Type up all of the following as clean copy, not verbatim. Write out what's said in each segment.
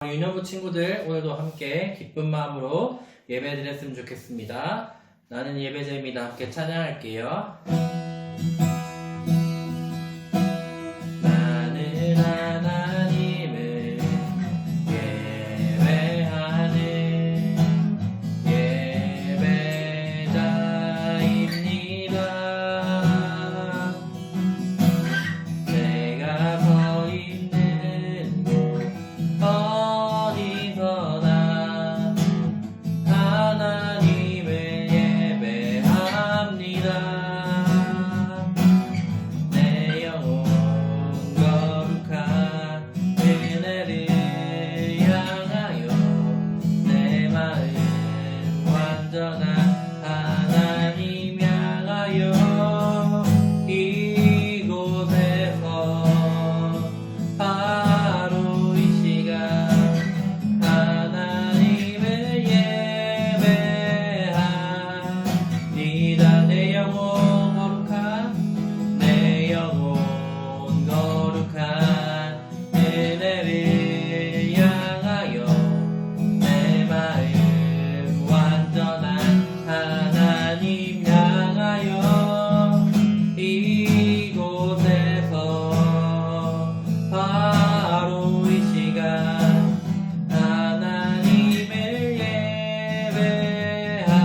유년부 친구들, 오늘도 함께 기쁜 마음으로 예배 드렸으면 좋겠습니다. 나는 예배자입니다. 함께 찬양할게요. 나는 하나님을 예배하는 예배자입니다. 제가 서 있는 곳 어디서나 하나님을 예배합니다. 내 영혼 거룩한 은혜를 향하여 내 마음 완전한 하나님 향하여 이곳에서 바로 이 시간 하나님을 예배합니다. 내 영혼 거룩한 은혜를 향하여 내 마음 완전한 하나님 향하여 이곳에서 바로 이 시간 하나님을 예배합니다.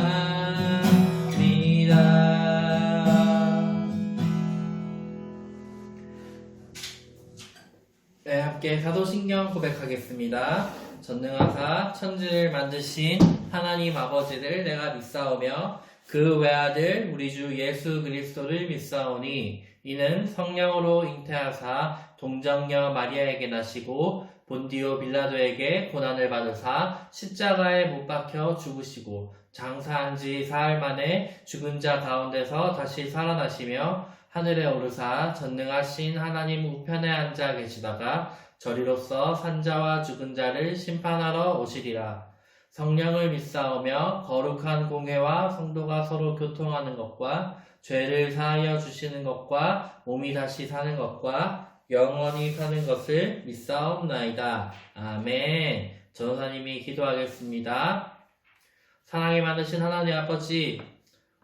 네, 함께 사도신경 고백하겠습니다. 전능하사 천지를 만드신 하나님 아버지를 내가 믿사오며 그 외아들 우리 주 예수 그리스도를 믿사오니 이는 성령으로 잉태하사 동정녀 마리아에게 나시고 본디오 빌라도에게 고난을 받으사 십자가에 못 박혀 죽으시고 장사한 지 사흘 만에 죽은 자 가운데서 다시 살아나시며 하늘에 오르사 전능하신 하나님 우편에 앉아 계시다가 저리로서 산자와 죽은 자를 심판하러 오시리라. 성령을 믿사오며 거룩한 공회와 성도가 서로 교통하는 것과 죄를 사하여 주시는 것과 몸이 다시 사는 것과 영원히 사는 것을 믿사옵나이다. 아멘. 전도사님이 기도하겠습니다. 사랑이 많으신 하나님 아버지,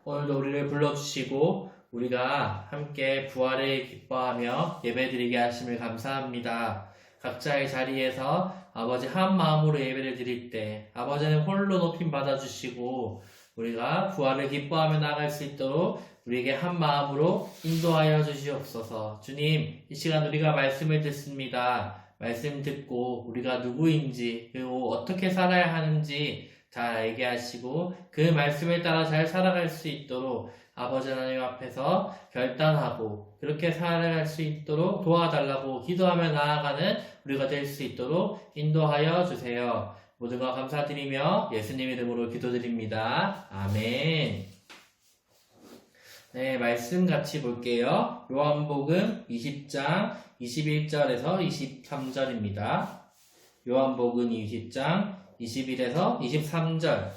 오늘도 우리를 불러주시고 우리가 함께 부활을 기뻐하며 예배드리게 하심을 감사합니다. 각자의 자리에서 아버지 한 마음으로 예배를 드릴 때 아버지는 홀로 높임 받아주시고 우리가 부활을 기뻐하며 나아갈 수 있도록 우리에게 한 마음으로 인도하여 주시옵소서. 주님, 이 시간 우리가 말씀을 듣습니다. 말씀 듣고 우리가 누구인지 그리고 어떻게 살아야 하는지 잘 알게 하시고 그 말씀을 따라 잘 살아갈 수 있도록 아버지 하나님 앞에서 결단하고 그렇게 살아갈 수 있도록 도와달라고 기도하며 나아가는 우리가 될 수 있도록 인도하여 주세요. 모든 것 감사드리며 예수님 이름으로 기도드립니다. 아멘. 네, 말씀 같이 볼게요. 요한복음 20장 21절에서 23절입니다. 요한복음 20장 21에서 23절.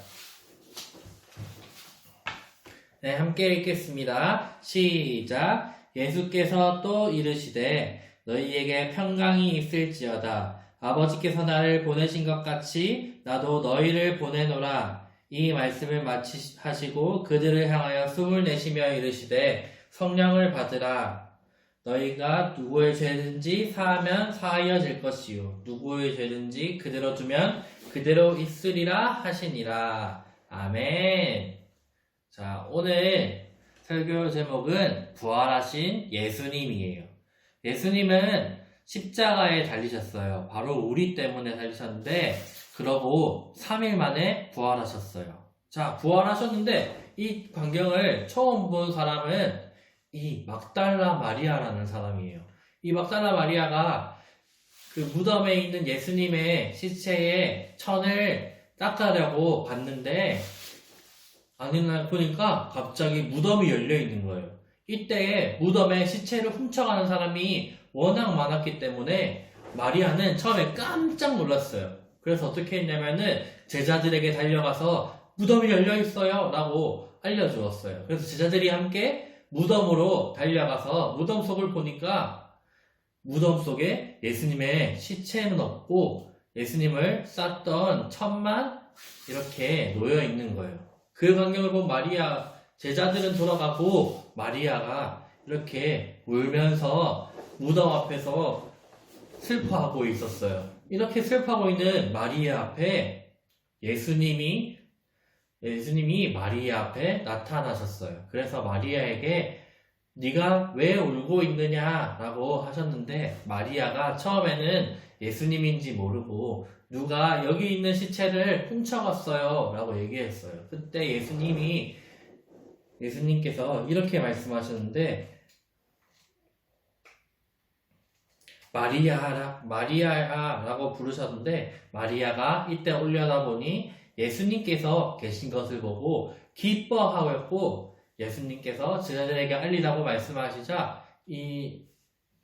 네, 함께 읽겠습니다. 시작. 예수께서 또 이르시되 너희에게 평강이 있을지어다. 아버지께서 나를 보내신 것 같이 나도 너희를 보내노라. 이 말씀을 마치하시고 그들을 향하여 숨을 내쉬며 이르시되 성령을 받으라. 너희가 누구의 죄든지 사하면 사하여질 것이요 누구의 죄든지 그대로 두면 그대로 있으리라 하시니라. 아멘. 자, 오늘 설교 제목은 부활하신 예수님이에요. 예수님은 십자가에 달리셨어요. 바로 우리 때문에 달리셨는데 그러고 3일 만에 부활하셨어요. 자, 부활하셨는데 이 광경을 처음 본 사람은 이 막달라 마리아라는 사람이에요. 이 막달라 마리아가 그 무덤에 있는 예수님의 시체에 천을 닦으려고 봤는데 아니나 보니까 갑자기 무덤이 열려 있는 거예요. 이때에 무덤에 시체를 훔쳐가는 사람이 워낙 많았기 때문에 마리아는 처음에 깜짝 놀랐어요. 그래서 어떻게 했냐면은 제자들에게 달려가서 무덤이 열려 있어요 라고 알려주었어요. 그래서 제자들이 함께 무덤으로 달려가서 무덤 속을 보니까 무덤 속에 예수님의 시체는 없고 예수님을 쌌던 천만 이렇게 놓여 있는 거예요. 그 광경을 본 마리아 제자들은 돌아가고 마리아가 이렇게 울면서 무덤 앞에서 슬퍼하고 있었어요. 이렇게 슬퍼하고 있는 마리아 앞에 예수님이 마리아 앞에 나타나셨어요. 그래서 마리아에게 네가 왜 울고 있느냐라고 하셨는데 마리아가 처음에는 예수님인지 모르고 누가 여기 있는 시체를 훔쳐갔어요 라고 얘기했어요. 그때 예수님께서 이렇게 말씀하셨는데 마리아라고 부르셨는데 마리아가 이때 올려다보니 예수님께서 계신 것을 보고 기뻐하였고 예수님께서 제자들에게 알리라고 말씀하시자 이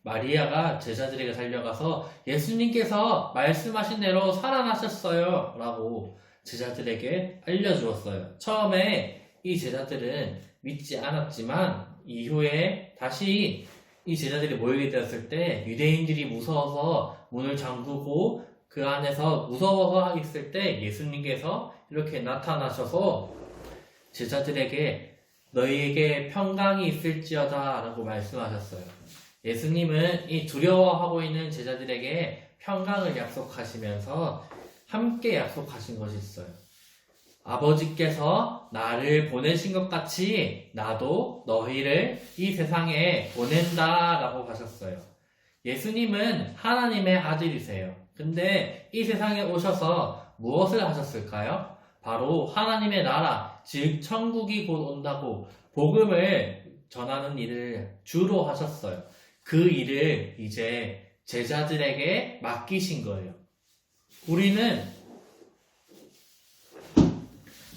마리아가 제자들에게 달려가서 예수님께서 말씀하신 대로 살아나셨어요 라고 제자들에게 알려주었어요. 처음에 이 제자들은 믿지 않았지만 이후에 다시 이 제자들이 모이게 되었을 때 유대인들이 무서워서 문을 잠그고 그 안에서 무서워서 있을 때 예수님께서 이렇게 나타나셔서 제자들에게 너희에게 평강이 있을지어다 라고 말씀하셨어요. 예수님은 이 두려워하고 있는 제자들에게 평강을 약속하시면서 함께 약속하신 것이 있어요. 아버지께서 나를 보내신 것 같이 나도 너희를 이 세상에 보낸다 라고 하셨어요. 예수님은 하나님의 아들이세요. 근데 이 세상에 오셔서 무엇을 하셨을까요? 바로 하나님의 나라, 즉 천국이 곧 온다고 복음을 전하는 일을 주로 하셨어요. 그 일을 이제 제자들에게 맡기신 거예요. 우리는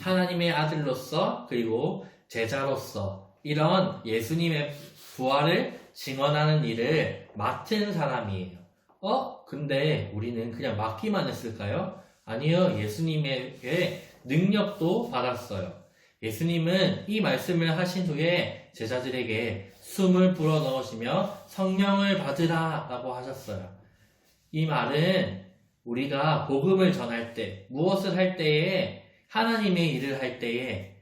하나님의 아들로서 그리고 제자로서 이런 예수님의 부활을 증언하는 일을 맡은 사람이에요. 근데 우리는 그냥 맡기만 했을까요? 아니요. 예수님에게 능력도 받았어요. 예수님은 이 말씀을 하신 후에 제자들에게 숨을 불어넣으시며 성령을 받으라 라고 하셨어요. 이 말은 우리가 복음을 전할 때, 무엇을 할 때에 하나님의 일을 할 때에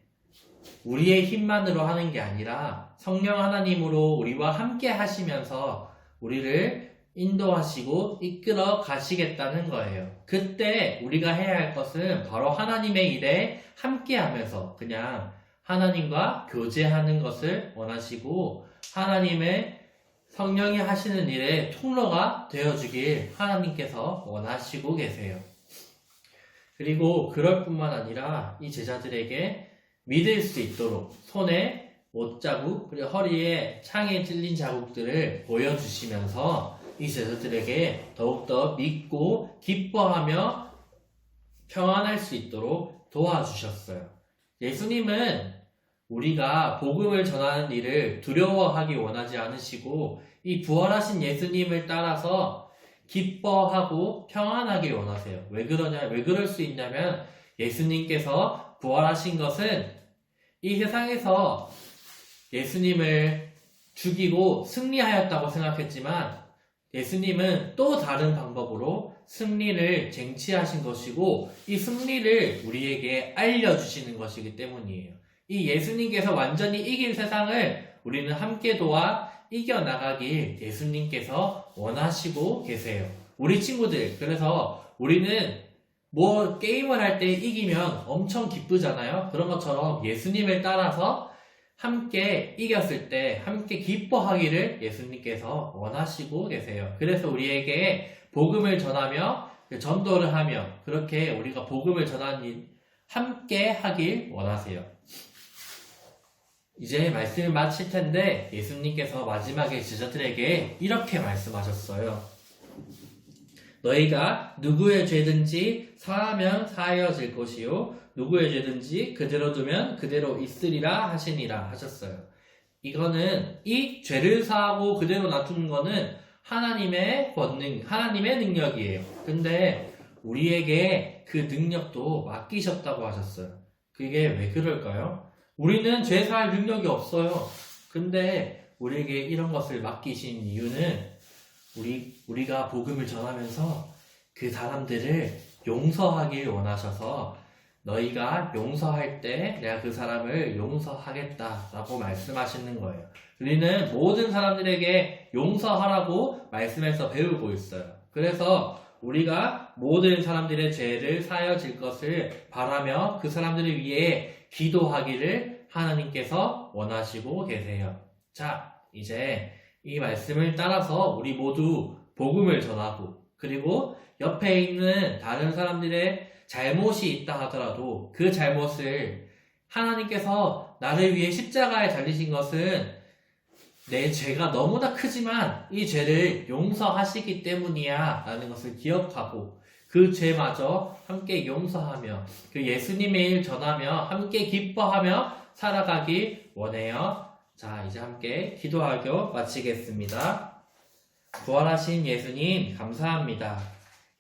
우리의 힘만으로 하는 게 아니라 성령 하나님으로 우리와 함께 하시면서 우리를 인도하시고 이끌어 가시겠다는 거예요. 그때 우리가 해야 할 것은 바로 하나님의 일에 함께 하면서 그냥 하나님과 교제하는 것을 원하시고 하나님의 성령이 하시는 일에 통로가 되어주길 하나님께서 원하시고 계세요. 그리고 그럴 뿐만 아니라 이 제자들에게 믿을 수 있도록 손에 못자국 그리고 허리에 창에 찔린 자국들을 보여주시면서 이 제자들에게 더욱더 믿고 기뻐하며 평안할 수 있도록 도와주셨어요. 예수님은 우리가 복음을 전하는 일을 두려워하기 원하지 않으시고 이 부활하신 예수님을 따라서 기뻐하고 평안하길 원하세요. 왜 그럴 수 있냐면 예수님께서 부활하신 것은 이 세상에서 예수님을 죽이고 승리하였다고 생각했지만 예수님은 또 다른 방법으로 승리를 쟁취하신 것이고 이 승리를 우리에게 알려주시는 것이기 때문이에요. 이 예수님께서 완전히 이긴 세상을 우리는 함께 도와 이겨나가길 예수님께서 원하시고 계세요. 우리 친구들, 그래서 우리는 뭐 게임을 할 때 이기면 엄청 기쁘잖아요. 그런 것처럼 예수님을 따라서 함께 이겼을 때 함께 기뻐하기를 예수님께서 원하시고 계세요. 그래서 우리에게 복음을 전하며 전도를 하며 그렇게 우리가 복음을 전하는 일 함께 하길 원하세요. 이제 말씀을 마칠 텐데 예수님께서 마지막에 제자들에게 이렇게 말씀하셨어요. 너희가 누구의 죄든지 사하면 사하여질 것이요 누구의 죄든지 그대로 두면 그대로 있으리라 하시니라 하셨어요. 이거는 이 죄를 사하고 그대로 놔두는 거는 하나님의 권능, 하나님의 능력이에요. 근데 우리에게 그 능력도 맡기셨다고 하셨어요. 그게 왜 그럴까요? 우리는 죄 사할 능력이 없어요. 근데 우리에게 이런 것을 맡기신 이유는 우리가 복음을 전하면서 그 사람들을 용서하길 원하셔서 너희가 용서할 때 내가 그 사람을 용서하겠다라고 말씀하시는 거예요. 우리는 모든 사람들에게 용서하라고 말씀해서 배우고 있어요. 그래서 우리가 모든 사람들의 죄를 사하여질 것을 바라며 그 사람들을 위해 기도하기를 하나님께서 원하시고 계세요. 자, 이제 이 말씀을 따라서 우리 모두 복음을 전하고 그리고 옆에 있는 다른 사람들의 잘못이 있다 하더라도 그 잘못을 하나님께서 나를 위해 십자가에 달리신 것은 내 죄가 너무나 크지만 이 죄를 용서하시기 때문이야 라는 것을 기억하고 그 죄마저 함께 용서하며 그 예수님의 일 전하며 함께 기뻐하며 살아가기 원해요. 자, 이제 함께 기도하고 마치겠습니다. 부활하신 예수님 감사합니다.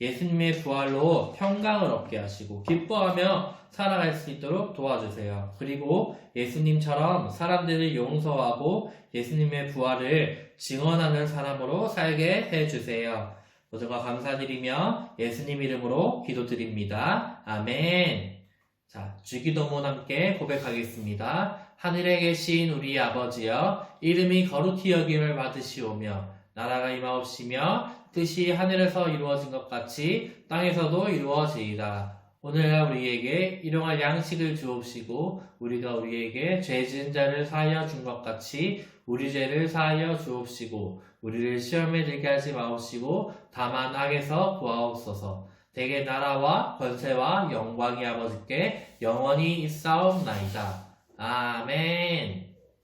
예수님의 부활로 평강을 얻게 하시고 기뻐하며 살아갈 수 있도록 도와주세요. 그리고 예수님처럼 사람들을 용서하고 예수님의 부활을 증언하는 사람으로 살게 해주세요. 모두가 감사드리며 예수님 이름으로 기도드립니다. 아멘. 자, 주기도문 함께 고백하겠습니다. 하늘에 계신 우리 아버지여, 이름이 거룩히 여김을 받으시오며 나라가 임하옵시며 뜻이 하늘에서 이루어진 것 같이 땅에서도 이루어지이다. 오늘날 우리에게 일용할 양식을 주옵시고 우리가 우리에게 죄 지은 자를 사하여 준 것 같이 우리 죄를 사하여 주옵시고 우리를 시험에 들게 하지 마옵시고 다만 악에서 구하옵소서. 대개 나라와 권세와 영광이 아버지께 영원히 있사옵나이다. 아멘.